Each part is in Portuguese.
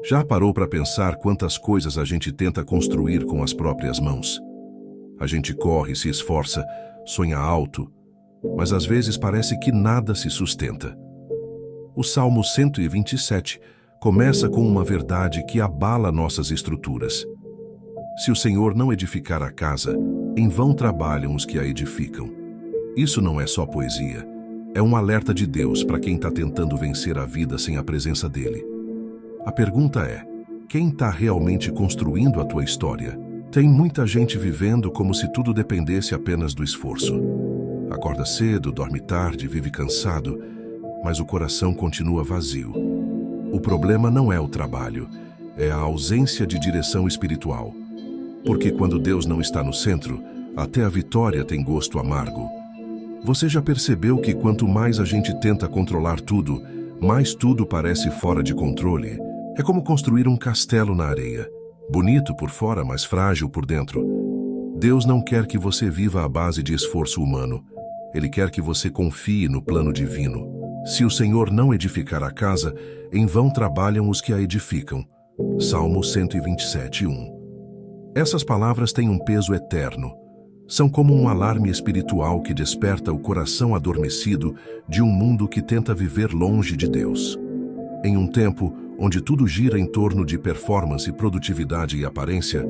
Já parou para pensar quantas coisas a gente tenta construir com as próprias mãos? A gente corre, se esforça, sonha alto, mas às vezes parece que nada se sustenta. O Salmo 127 começa com uma verdade que abala nossas estruturas. Se o Senhor não edificar a casa, em vão trabalham os que a edificam. Isso não é só poesia, é um alerta de Deus para quem está tentando vencer a vida sem a presença dele. A pergunta é: quem está realmente construindo a tua história? Tem muita gente vivendo como se tudo dependesse apenas do esforço. Acorda cedo, dorme tarde, vive cansado, mas o coração continua vazio. O problema não é o trabalho, é a ausência de direção espiritual. Porque quando Deus não está no centro, até a vitória tem gosto amargo. Você já percebeu que quanto mais a gente tenta controlar tudo, mais tudo parece fora de controle? É como construir um castelo na areia. Bonito por fora, mas frágil por dentro. Deus não quer que você viva à base de esforço humano. Ele quer que você confie no plano divino. Se o Senhor não edificar a casa, em vão trabalham os que a edificam. Salmo 127:1. Essas palavras têm um peso eterno. São como um alarme espiritual que desperta o coração adormecido de um mundo que tenta viver longe de Deus. Em um tempo onde tudo gira em torno de performance, produtividade e aparência,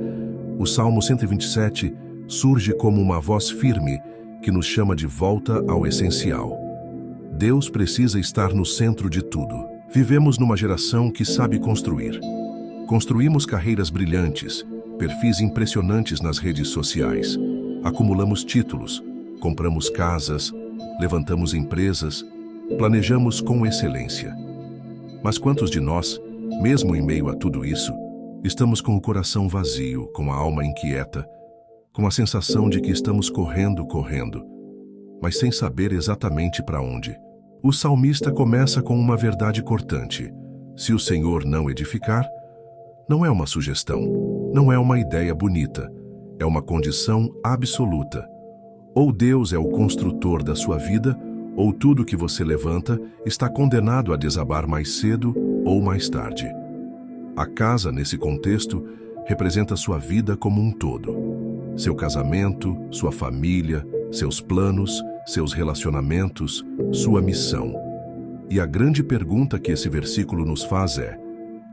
o Salmo 127 surge como uma voz firme que nos chama de volta ao essencial. Deus precisa estar no centro de tudo. Vivemos numa geração que sabe construir. Construímos carreiras brilhantes, perfis impressionantes nas redes sociais. Acumulamos títulos, compramos casas, levantamos empresas, planejamos com excelência. Mas quantos de nós, mesmo em meio a tudo isso, estamos com o coração vazio, com a alma inquieta, com a sensação de que estamos correndo, mas sem saber exatamente para onde? O salmista começa com uma verdade cortante. Se o Senhor não edificar, não é uma sugestão, não é uma ideia bonita, é uma condição absoluta. Ou Deus é o construtor da sua vida, ou tudo que você levanta está condenado a desabar mais cedo ou mais tarde. A casa, nesse contexto, representa sua vida como um todo. Seu casamento, sua família, seus planos, seus relacionamentos, sua missão. E a grande pergunta que esse versículo nos faz é: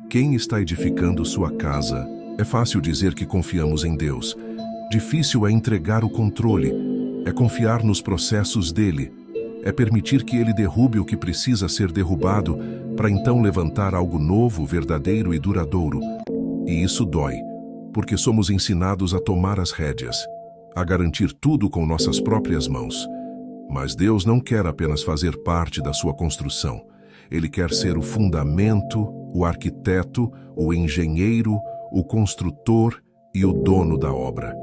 quem está edificando sua casa? É fácil dizer que confiamos em Deus. Difícil é entregar o controle, é confiar nos processos dele, é permitir que ele derrube o que precisa ser derrubado para então levantar algo novo, verdadeiro e duradouro. E isso dói, porque somos ensinados a tomar as rédeas, a garantir tudo com nossas próprias mãos. Mas Deus não quer apenas fazer parte da sua construção. Ele quer ser o fundamento, o arquiteto, o engenheiro, o construtor e o dono da obra.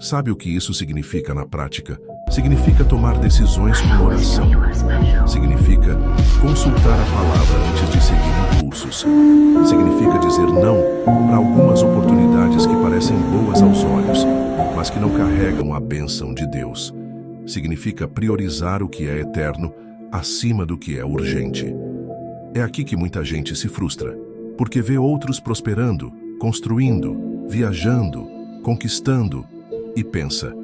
Sabe o que isso significa na prática? Significa tomar decisões com oração. Significa consultar a palavra antes de seguir impulsos. Significa dizer não para algumas oportunidades que parecem boas aos olhos, mas que não carregam a bênção de Deus. Significa priorizar o que é eterno acima do que é urgente. É aqui que muita gente se frustra, porque vê outros prosperando, construindo, viajando, conquistando, e pensa: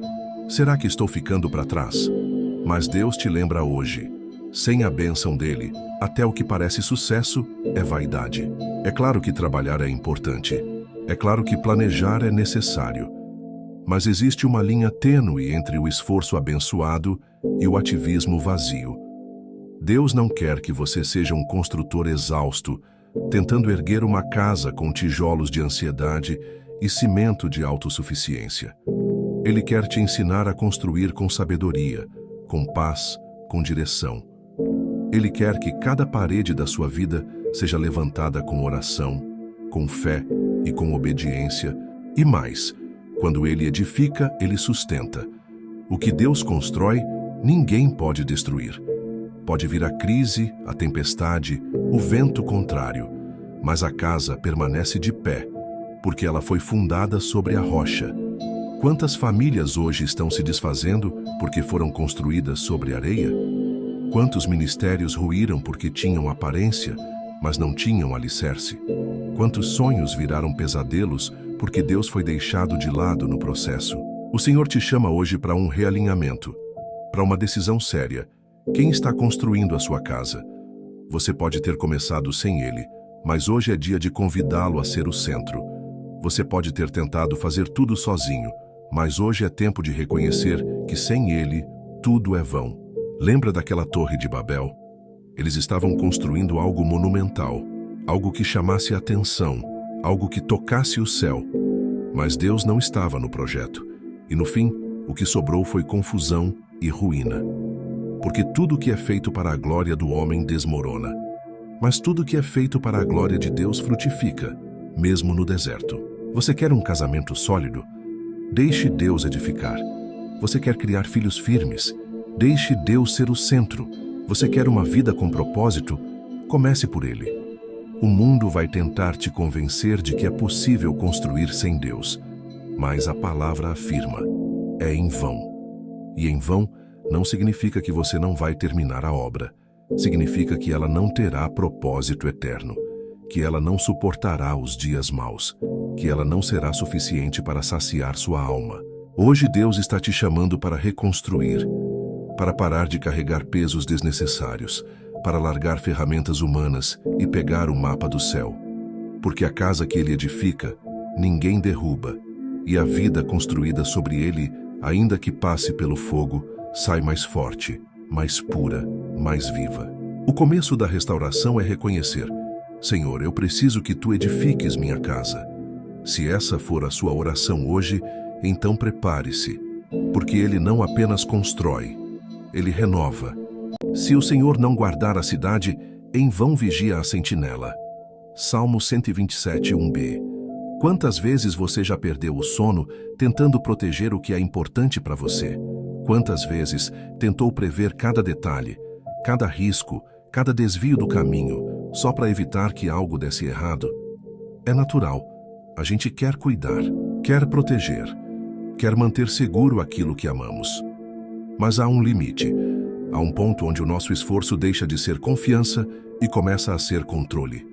será que estou ficando para trás? Mas Deus te lembra hoje: sem a bênção dele, até o que parece sucesso é vaidade. É claro que trabalhar é importante. É claro que planejar é necessário. Mas existe uma linha tênue entre o esforço abençoado e o ativismo vazio. Deus não quer que você seja um construtor exausto, tentando erguer uma casa com tijolos de ansiedade e cimento de autossuficiência. Ele quer te ensinar a construir com sabedoria, com paz, com direção. Ele quer que cada parede da sua vida seja levantada com oração, com fé e com obediência. E mais, quando ele edifica, ele sustenta. O que Deus constrói, ninguém pode destruir. Pode vir a crise, a tempestade, o vento contrário, mas a casa permanece de pé, porque ela foi fundada sobre a rocha. Quantas famílias hoje estão se desfazendo porque foram construídas sobre areia? Quantos ministérios ruíram porque tinham aparência, mas não tinham alicerce? Quantos sonhos viraram pesadelos porque Deus foi deixado de lado no processo? O Senhor te chama hoje para um realinhamento, para uma decisão séria. Quem está construindo a sua casa? Você pode ter começado sem Ele, mas hoje é dia de convidá-lo a ser o centro. Você pode ter tentado fazer tudo sozinho, mas hoje é tempo de reconhecer que sem Ele, tudo é vão. Lembra daquela torre de Babel? Eles estavam construindo algo monumental, algo que chamasse a atenção, algo que tocasse o céu. Mas Deus não estava no projeto. E no fim, o que sobrou foi confusão e ruína. Porque tudo que é feito para a glória do homem desmorona. Mas tudo que é feito para a glória de Deus frutifica, mesmo no deserto. Você quer um casamento sólido? Deixe Deus edificar. Você quer criar filhos firmes? Deixe Deus ser o centro. Você quer uma vida com propósito? Comece por Ele. O mundo vai tentar te convencer de que é possível construir sem Deus. Mas a palavra afirma, é em vão. E em vão não significa que você não vai terminar a obra. Significa que ela não terá propósito eterno. Que ela não suportará os dias maus. Que ela não será suficiente para saciar sua alma. Hoje Deus está te chamando para reconstruir. Para parar de carregar pesos desnecessários, para largar ferramentas humanas e pegar o mapa do céu. Porque a casa que Ele edifica, ninguém derruba, e a vida construída sobre ele, ainda que passe pelo fogo, sai mais forte, mais pura, mais viva. O começo da restauração é reconhecer: Senhor, eu preciso que Tu edifiques minha casa. Se essa for a sua oração hoje, então prepare-se, porque Ele não apenas constrói, Ele renova. Se o Senhor não guardar a cidade, em vão vigia a sentinela. Salmo 127, 1b. Quantas vezes você já perdeu o sono tentando proteger o que é importante para você? Quantas vezes tentou prever cada detalhe, cada risco, cada desvio do caminho, só para evitar que algo desse errado? É natural. A gente quer cuidar, quer proteger, quer manter seguro aquilo que amamos. Mas há um limite. Há um ponto onde o nosso esforço deixa de ser confiança e começa a ser controle.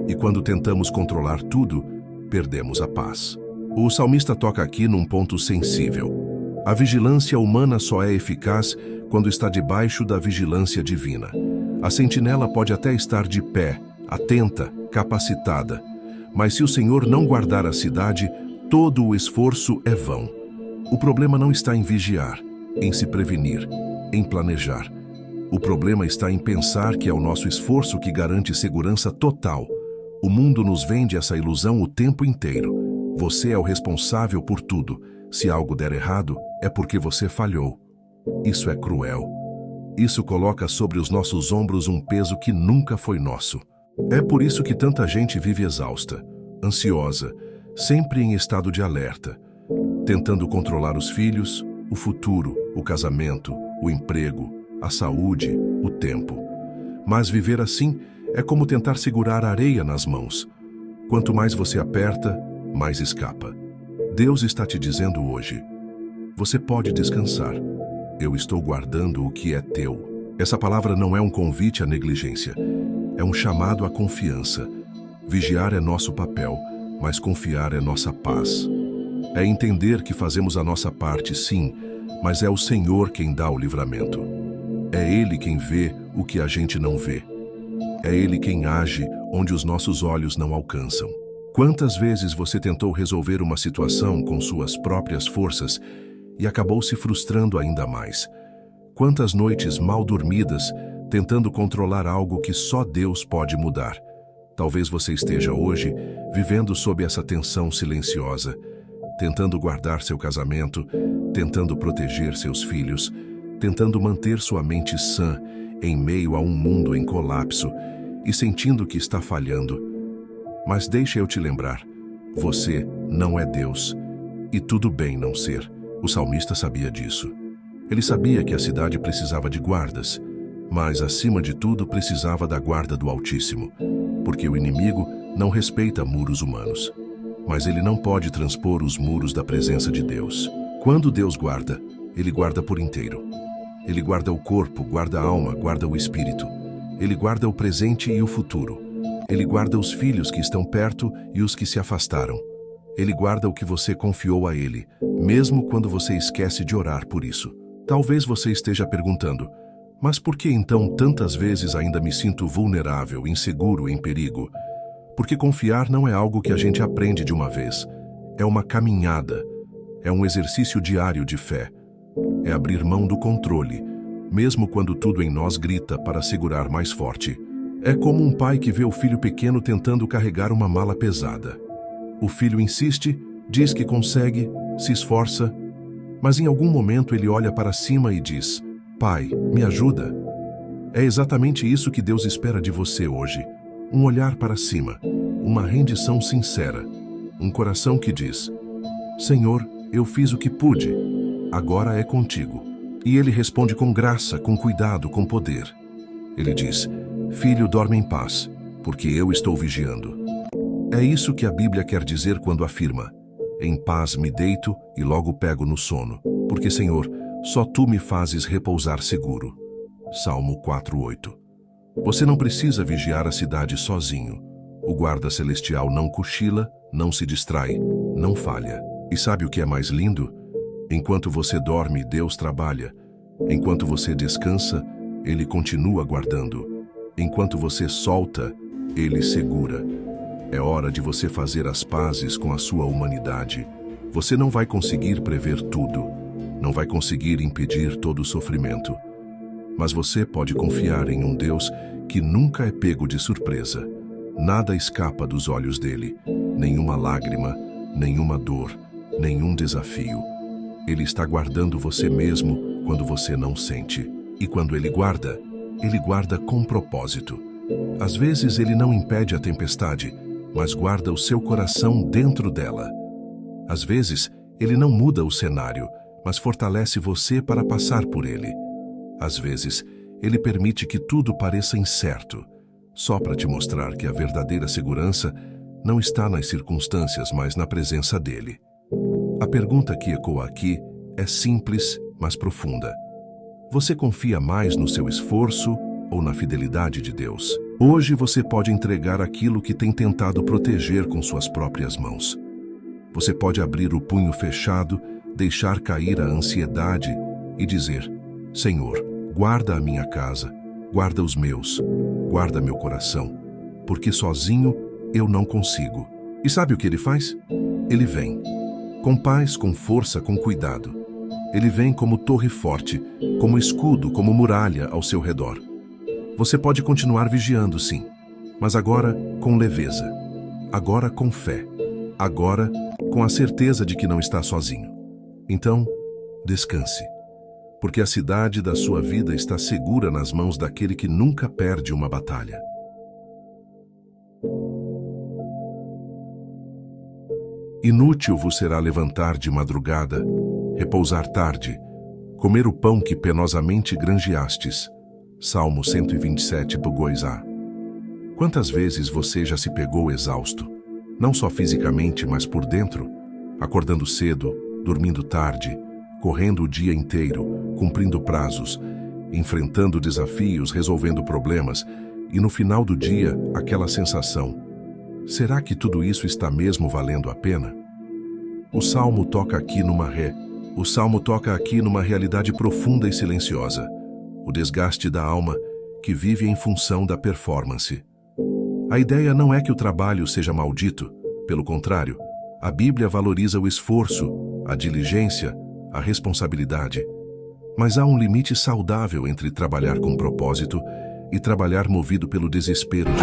E quando tentamos controlar tudo, perdemos a paz. O salmista toca aqui num ponto sensível. A vigilância humana só é eficaz quando está debaixo da vigilância divina. A sentinela pode até estar de pé, atenta, capacitada, mas se o Senhor não guardar a cidade, todo o esforço é vão. O problema não está em vigiar, em se prevenir, em planejar. O problema está em pensar que é o nosso esforço que garante segurança total. O mundo nos vende essa ilusão o tempo inteiro. Você é o responsável por tudo. Se algo der errado, é porque você falhou. Isso é cruel. Isso coloca sobre os nossos ombros um peso que nunca foi nosso. É por isso que tanta gente vive exausta, ansiosa, sempre em estado de alerta, tentando controlar os filhos, o futuro, o casamento, o emprego, a saúde, o tempo. Mas viver assim é como tentar segurar areia nas mãos. Quanto mais você aperta, mais escapa. Deus está te dizendo hoje: você pode descansar. Eu estou guardando o que é teu. Essa palavra não é um convite à negligência. É um chamado à confiança. Vigiar é nosso papel, mas confiar é nossa paz. É entender que fazemos a nossa parte, sim, mas é o Senhor quem dá o livramento. É Ele quem vê o que a gente não vê. É Ele quem age onde os nossos olhos não alcançam. Quantas vezes você tentou resolver uma situação com suas próprias forças e acabou se frustrando ainda mais? Quantas noites mal dormidas tentando controlar algo que só Deus pode mudar? Talvez você esteja hoje vivendo sob essa tensão silenciosa, tentando guardar seu casamento, tentando proteger seus filhos, tentando manter sua mente sã em meio a um mundo em colapso e sentindo que está falhando. Mas deixa eu te lembrar, você não é Deus, e tudo bem não ser. O salmista sabia disso. Ele sabia que a cidade precisava de guardas, mas acima de tudo precisava da guarda do Altíssimo, porque o inimigo não respeita muros humanos, mas ele não pode transpor os muros da presença de Deus. Quando Deus guarda, Ele guarda por inteiro. Ele guarda o corpo, guarda a alma, guarda o espírito. Ele guarda o presente e o futuro. Ele guarda os filhos que estão perto e os que se afastaram. Ele guarda o que você confiou a Ele, mesmo quando você esquece de orar por isso. Talvez você esteja perguntando, mas por que então tantas vezes ainda me sinto vulnerável, inseguro, em perigo? Porque confiar não é algo que a gente aprende de uma vez. É uma caminhada. É um exercício diário de fé. É abrir mão do controle, mesmo quando tudo em nós grita para segurar mais forte. É como um pai que vê o filho pequeno tentando carregar uma mala pesada. O filho insiste, diz que consegue, se esforça, mas em algum momento ele olha para cima e diz: Pai, me ajuda. É exatamente isso que Deus espera de você hoje. Um olhar para cima, uma rendição sincera, um coração que diz: Senhor, eu fiz o que pude, agora é contigo. E ele responde com graça, com cuidado, com poder. Ele diz: Filho, dorme em paz, porque eu estou vigiando. É isso que a Bíblia quer dizer quando afirma: Em paz me deito e logo pego no sono, porque, Senhor, só Tu me fazes repousar seguro. Salmo 4:8. Você não precisa vigiar a cidade sozinho. O guarda celestial não cochila, não se distrai, não falha. E sabe o que é mais lindo? Enquanto você dorme, Deus trabalha. Enquanto você descansa, Ele continua guardando. Enquanto você solta, Ele segura. É hora de você fazer as pazes com a sua humanidade. Você não vai conseguir prever tudo. Não vai conseguir impedir todo o sofrimento. Mas você pode confiar em um Deus que nunca é pego de surpresa. Nada escapa dos olhos dele. Nenhuma lágrima, nenhuma dor, nenhum desafio. Ele está guardando você mesmo quando você não sente. E quando ele guarda com propósito. Às vezes ele não impede a tempestade, mas guarda o seu coração dentro dela. Às vezes ele não muda o cenário, mas fortalece você para passar por ele. Às vezes ele permite que tudo pareça incerto, só para te mostrar que a verdadeira segurança não está nas circunstâncias, mas na presença dele. A pergunta que ecoa aqui é simples, mas profunda. Você confia mais no seu esforço ou na fidelidade de Deus? Hoje você pode entregar aquilo que tem tentado proteger com suas próprias mãos. Você pode abrir o punho fechado, deixar cair a ansiedade e dizer: Senhor, guarda a minha casa, guarda os meus, guarda meu coração, porque sozinho eu não consigo. E sabe o que ele faz? Ele vem, com paz, com força, com cuidado. Ele vem como torre forte, como escudo, como muralha ao seu redor. Você pode continuar vigiando, sim, mas agora com leveza, agora com fé, agora com a certeza de que não está sozinho. Então, descanse, porque a cidade da sua vida está segura nas mãos daquele que nunca perde uma batalha. Inútil vos será levantar de madrugada, repousar tarde, comer o pão que penosamente granjeastes. Salmo 127, 2a. Quantas vezes você já se pegou exausto, não só fisicamente, mas por dentro, acordando cedo, dormindo tarde, correndo o dia inteiro, cumprindo prazos, enfrentando desafios, resolvendo problemas, e no final do dia, aquela sensação: será que tudo isso está mesmo valendo a pena? O Salmo toca aqui numa realidade profunda e silenciosa. O desgaste da alma que vive em função da performance. A ideia não é que o trabalho seja maldito. Pelo contrário, a Bíblia valoriza o esforço, a diligência, a responsabilidade. Mas há um limite saudável entre trabalhar com propósito e trabalhar movido pelo desespero de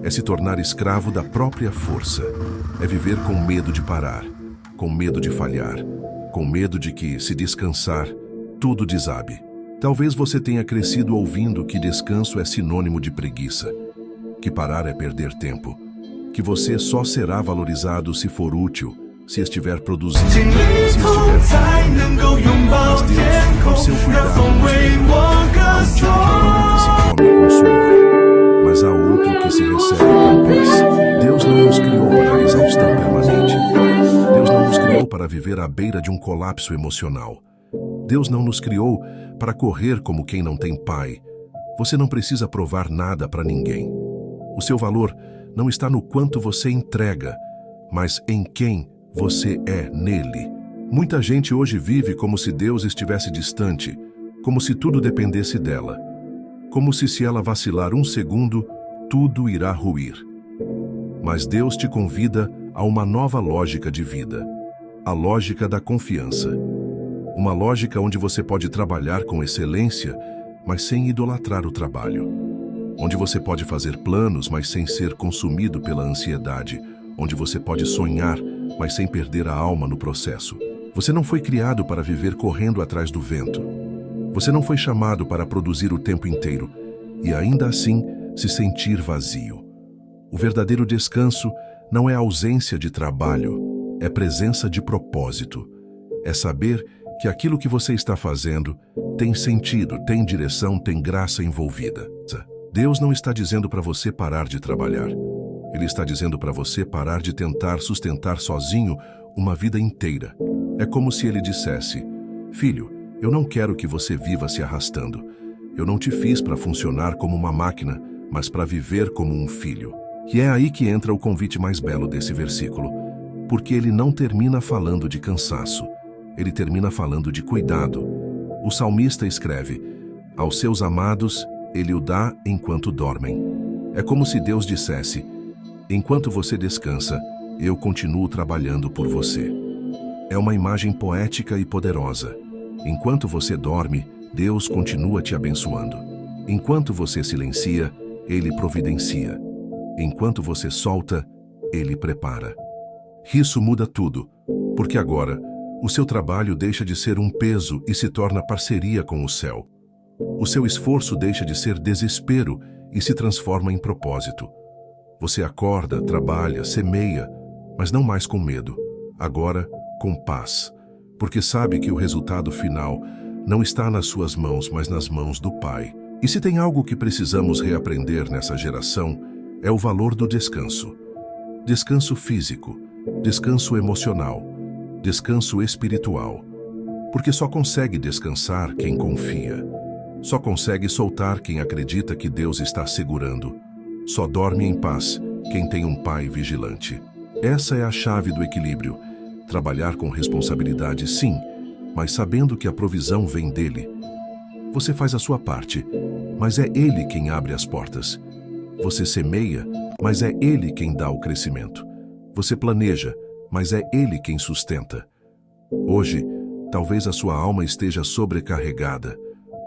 é se tornar escravo da própria força. É viver com medo de parar, com medo de falhar, com medo de que, se descansar, tudo desabe. Talvez você tenha crescido ouvindo que descanso é sinônimo de preguiça, que parar é perder tempo, que você só será valorizado se for útil, se estiver produzindo, se estiver mas Deus, com seu cuidado, há um tipo de pão que se come com suor, mas há outro que se recebe com paz. Deus não viver à beira de um colapso emocional. Deus não nos criou para correr como quem não tem pai. Você não precisa provar nada para ninguém. O seu valor não está no quanto você entrega, mas em quem você é nele. Muita gente hoje vive como se Deus estivesse distante, como se tudo dependesse dela. Como se ela vacilar um segundo, tudo irá ruir. Mas Deus te convida a uma nova lógica de vida, a lógica da confiança. Uma lógica onde você pode trabalhar com excelência, mas sem idolatrar o trabalho. Onde você pode fazer planos, mas sem ser consumido pela ansiedade. Onde você pode sonhar, mas sem perder a alma no processo. Você não foi criado para viver correndo atrás do vento. Você não foi chamado para produzir o tempo inteiro e ainda assim se sentir vazio. O verdadeiro descanso não é ausência de trabalho, é presença de propósito. É saber que aquilo que você está fazendo tem sentido, tem direção, tem graça envolvida. Deus não está dizendo para você parar de trabalhar. Ele está dizendo para você parar de tentar sustentar sozinho uma vida inteira. É como se ele dissesse: filho, eu não quero que você viva se arrastando. Eu não te fiz para funcionar como uma máquina, mas para viver como um filho. E é aí que entra o convite mais belo desse versículo, porque ele não termina falando de cansaço, ele termina falando de cuidado. O salmista escreve: aos seus amados ele o dá enquanto dormem. É como se Deus dissesse: enquanto você descansa, eu continuo trabalhando por você. É uma imagem poética e poderosa. Enquanto você dorme, Deus continua te abençoando. Enquanto você silencia, Ele providencia. Enquanto você solta, Ele prepara. Isso muda tudo, porque agora o seu trabalho deixa de ser um peso e se torna parceria com o céu. O seu esforço deixa de ser desespero e se transforma em propósito. Você acorda, trabalha, semeia, mas não mais com medo. Agora, com paz, porque sabe que o resultado final não está nas suas mãos, mas nas mãos do Pai. E se tem algo que precisamos reaprender nessa geração, é o valor do descanso. Descanso físico, descanso emocional, descanso espiritual. Porque só consegue descansar quem confia. Só consegue soltar quem acredita que Deus está segurando. Só dorme em paz quem tem um Pai vigilante. Essa é a chave do equilíbrio. Trabalhar com responsabilidade, sim, mas sabendo que a provisão vem dele. Você faz a sua parte, mas é ele quem abre as portas. Você semeia, mas é ele quem dá o crescimento. Você planeja, mas é ele quem sustenta. Hoje, talvez a sua alma esteja sobrecarregada.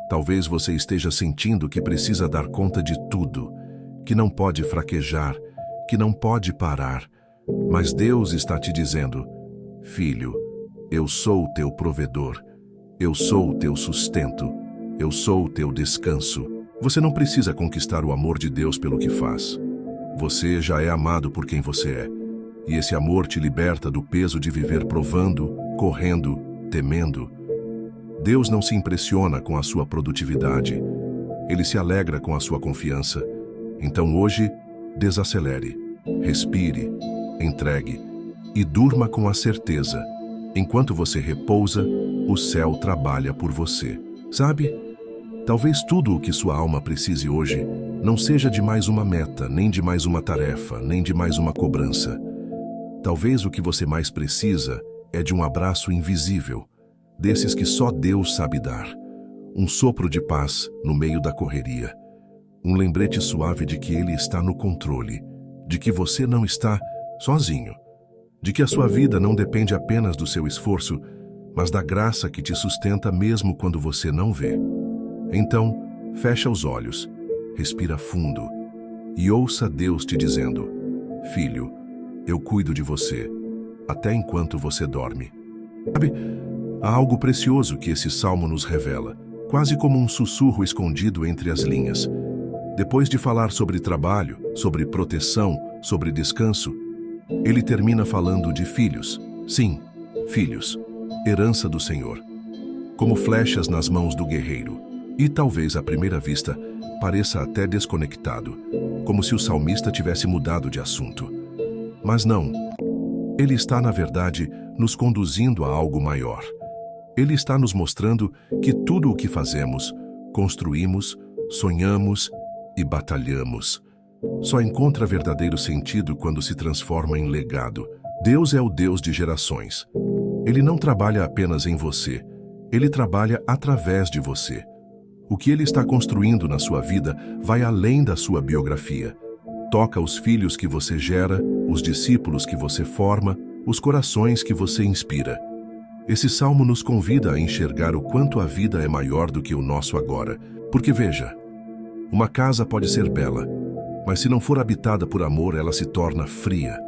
Talvez você esteja sentindo que precisa dar conta de tudo, que não pode fraquejar, que não pode parar. Mas Deus está te dizendo: filho, eu sou o teu provedor, eu sou o teu sustento, eu sou o teu descanso. Você não precisa conquistar o amor de Deus pelo que faz. Você já é amado por quem você é. E esse amor te liberta do peso de viver provando, correndo, temendo. Deus não se impressiona com a sua produtividade. Ele se alegra com a sua confiança. Então hoje, desacelere, respire, entregue e durma com a certeza. Enquanto você repousa, o céu trabalha por você. Sabe? Talvez tudo o que sua alma precise hoje não seja de mais uma meta, nem de mais uma tarefa, nem de mais uma cobrança. Talvez o que você mais precisa é de um abraço invisível, desses que só Deus sabe dar. Um sopro de paz no meio da correria. Um lembrete suave de que Ele está no controle, de que você não está sozinho, de que a sua vida não depende apenas do seu esforço, mas da graça que te sustenta mesmo quando você não vê. Então, fecha os olhos, respira fundo e ouça Deus te dizendo: filho, eu cuido de você, até enquanto você dorme. Sabe, há algo precioso que esse salmo nos revela, quase como um sussurro escondido entre as linhas. Depois de falar sobre trabalho, sobre proteção, sobre descanso, ele termina falando de filhos. Sim, filhos, herança do Senhor, como flechas nas mãos do guerreiro. E talvez à primeira vista pareça até desconectado, como se o salmista tivesse mudado de assunto. Mas não. Ele está, na verdade, nos conduzindo a algo maior. Ele está nos mostrando que tudo o que fazemos, construímos, sonhamos e batalhamos, só encontra verdadeiro sentido quando se transforma em legado. Deus é o Deus de gerações. Ele não trabalha apenas em você, Ele trabalha através de você. O que Ele está construindo na sua vida vai além da sua biografia. Toca os filhos que você gera, os discípulos que você forma, os corações que você inspira. Esse salmo nos convida a enxergar o quanto a vida é maior do que o nosso agora. Porque veja, uma casa pode ser bela, mas se não for habitada por amor, ela se torna fria.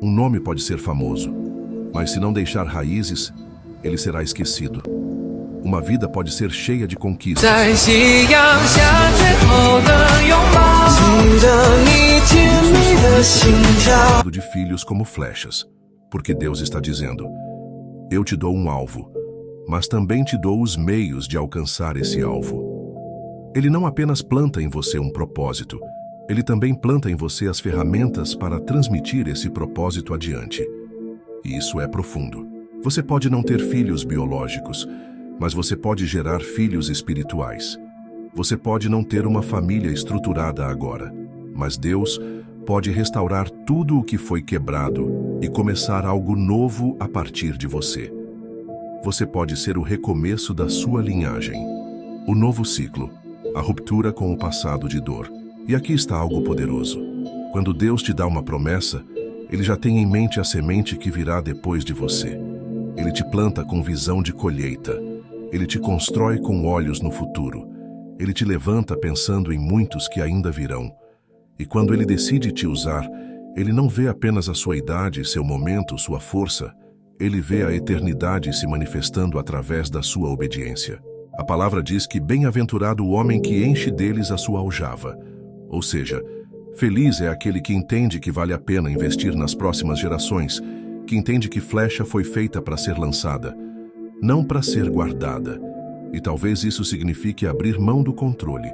Um nome pode ser famoso, mas se não deixar raízes, ele será esquecido. Uma vida pode ser cheia de conquistas, de filhos como flechas, porque Deus está dizendo: eu te dou um alvo, mas também te dou os meios de alcançar esse alvo. Ele não apenas planta em você um propósito, ele também planta em você as ferramentas para transmitir esse propósito adiante. E isso é profundo. Você pode não ter filhos biológicos, mas você pode gerar filhos espirituais. Você pode não ter uma família estruturada agora, mas Deus pode restaurar tudo o que foi quebrado e começar algo novo a partir de você. Você pode ser o recomeço da sua linhagem, o novo ciclo, a ruptura com o passado de dor. E aqui está algo poderoso. Quando Deus te dá uma promessa, Ele já tem em mente a semente que virá depois de você. Ele te planta com visão de colheita. Ele te constrói com olhos no futuro. Ele te levanta pensando em muitos que ainda virão. E quando Ele decide te usar, Ele não vê apenas a sua idade, seu momento, sua força. Ele vê a eternidade se manifestando através da sua obediência. A palavra diz que bem-aventurado o homem que enche deles a sua aljava. Ou seja, feliz é aquele que entende que vale a pena investir nas próximas gerações, que entende que flecha foi feita para ser lançada, não para ser guardada. E talvez isso signifique abrir mão do controle,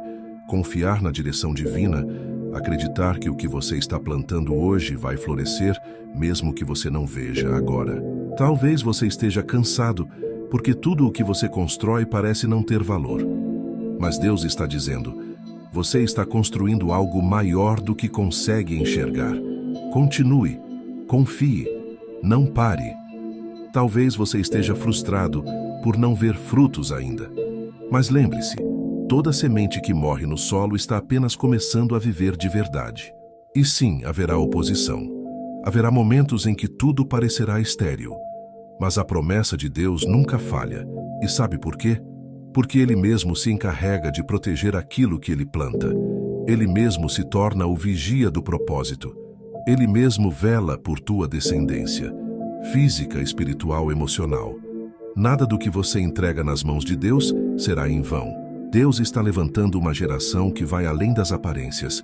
confiar na direção divina, acreditar que o que você está plantando hoje vai florescer, mesmo que você não veja agora. Talvez você esteja cansado, porque tudo o que você constrói parece não ter valor. Mas Deus está dizendo: você está construindo algo maior do que consegue enxergar. Continue, confie, não pare. Talvez você esteja frustrado por não ver frutos ainda. Mas lembre-se, toda semente que morre no solo está apenas começando a viver de verdade. E sim, haverá oposição. Haverá momentos em que tudo parecerá estéril. Mas a promessa de Deus nunca falha. E sabe por quê? Porque Ele mesmo se encarrega de proteger aquilo que Ele planta. Ele mesmo se torna o vigia do propósito. Ele mesmo vela por tua descendência, física, espiritual, emocional. Nada do que você entrega nas mãos de Deus será em vão. Deus está levantando uma geração que vai além das aparências,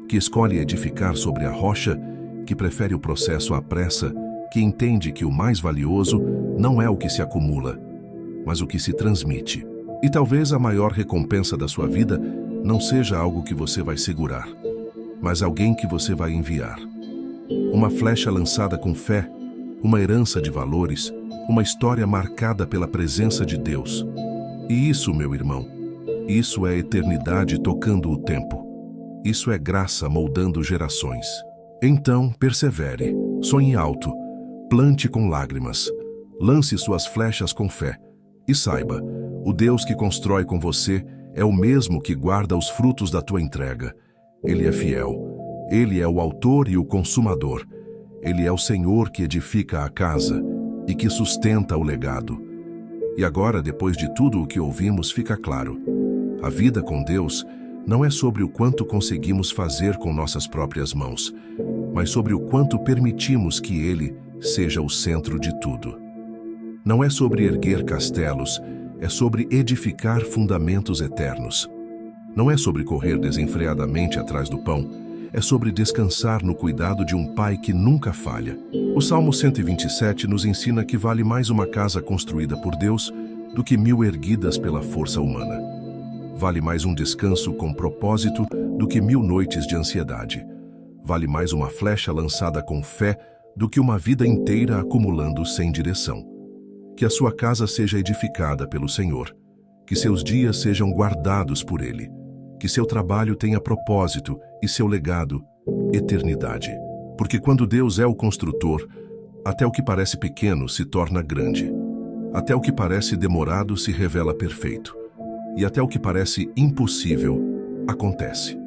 que escolhe edificar sobre a rocha, que prefere o processo à pressa, que entende que o mais valioso não é o que se acumula, mas o que se transmite. E talvez a maior recompensa da sua vida não seja algo que você vai segurar, mas alguém que você vai enviar. Uma flecha lançada com fé, uma herança de valores, uma história marcada pela presença de Deus. E isso, meu irmão, isso é eternidade tocando o tempo. Isso é graça moldando gerações. Então, persevere, sonhe alto, plante com lágrimas, lance suas flechas com fé. E saiba, o Deus que constrói com você é o mesmo que guarda os frutos da tua entrega. Ele é fiel. Ele é o autor e o consumador. Ele é o Senhor que edifica a casa e que sustenta o legado. E agora, depois de tudo o que ouvimos, fica claro. A vida com Deus não é sobre o quanto conseguimos fazer com nossas próprias mãos, mas sobre o quanto permitimos que Ele seja o centro de tudo. Não é sobre erguer castelos, é sobre edificar fundamentos eternos. Não é sobre correr desenfreadamente atrás do pão, é sobre descansar no cuidado de um Pai que nunca falha. O Salmo 127 nos ensina que vale mais uma casa construída por Deus do que 1000 erguidas pela força humana. Vale mais um descanso com propósito do que 1000 noites de ansiedade. Vale mais uma flecha lançada com fé do que uma vida inteira acumulando sem direção. Que a sua casa seja edificada pelo Senhor, que seus dias sejam guardados por Ele, que seu trabalho tenha propósito e seu legado, eternidade. Porque quando Deus é o construtor, até o que parece pequeno se torna grande, até o que parece demorado se revela perfeito, e até o que parece impossível acontece.